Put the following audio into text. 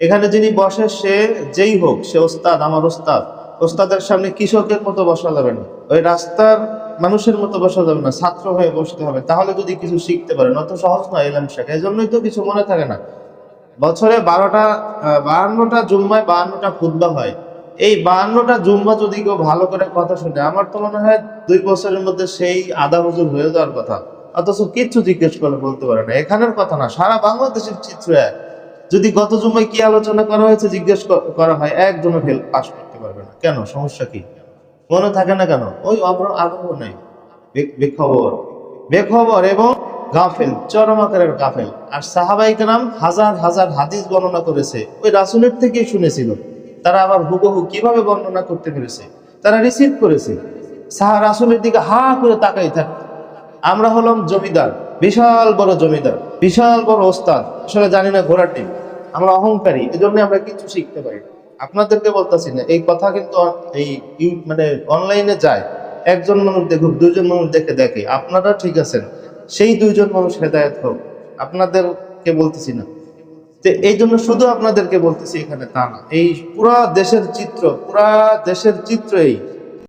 এখানে যিনি বসে সে যেই হোক, সে ওস্তাদ, আমার ওস্তাদ, ওস্তাদের সামনে কৃষকের মতো বসা যাবে না, ওই রাস্তার মানুষের মতো বসা যাবে না, ছাত্র হয়ে বসতে হবে, তাহলে যদি কিছু শিখতে পারেন। অত সহজ নয় এলম শেখা, এই জন্যই তো কিছু মনে থাকে না। বছরে 52টা জুম্মায় 52টা খুতবা হয়। এই 52টা জুম্মা যদি কেউ ভালো করে কথা শুনে, আমার তো মনে হয় 2 বছরের মধ্যে সেই আদা হুজুর হয়ে যাওয়ার কথা। অথচ কিচ্ছু জিজ্ঞেস করে বলতে পারে না। এখানের কথা না, সারা বাংলাদেশের চিত্র এক। যদি গত জুম্মায় কি আলোচনা করা হয়েছে জিজ্ঞেস করা হয়, একজনও ফেল পাস করতে পারবে না। কেন? সমস্যা কি? মনে থাকে না কেন? ওই আগ্রহ নেই, বেখবর, বেখবর এবং গাফেল, চরম আকারের গাফেল। আর সাহাবাই কেরাম হাজার হাজার হাদিস বর্ণনা করেছে, ওই রাসূলের থেকেই শুনেছিল। তারা আবার হুবহু কিভাবে বর্ণনা করতে পেরেছে, তারা রিসিভ করেছে। রাসূলের দিকে হা করে তাকাই থাক। আমরা হলাম জমিদার, বিশাল বড় জমিদার, বিশাল বড় ওস্তাদ, আসলে জানি না ঘোড়ার ডিম। আমরা অহংকারী, এজন্য আমরা কিছু শিখতে পারি না। আপনাদেরকে বলতেছি না এই কথা, কিন্তু এই মানে অনলাইনে যায়, একজন মানুষ দেখুক, 2জন মানুষ দেখে আপনারা ঠিক আছেন, সেই 2জন মানুষ হেদায়েত হোক, আপনাদেরকে বলতেছি না। তো এই জন্য শুধু আপনাদেরকে বলতেছি এখানে তা না, এই পুরা দেশের চিত্র এই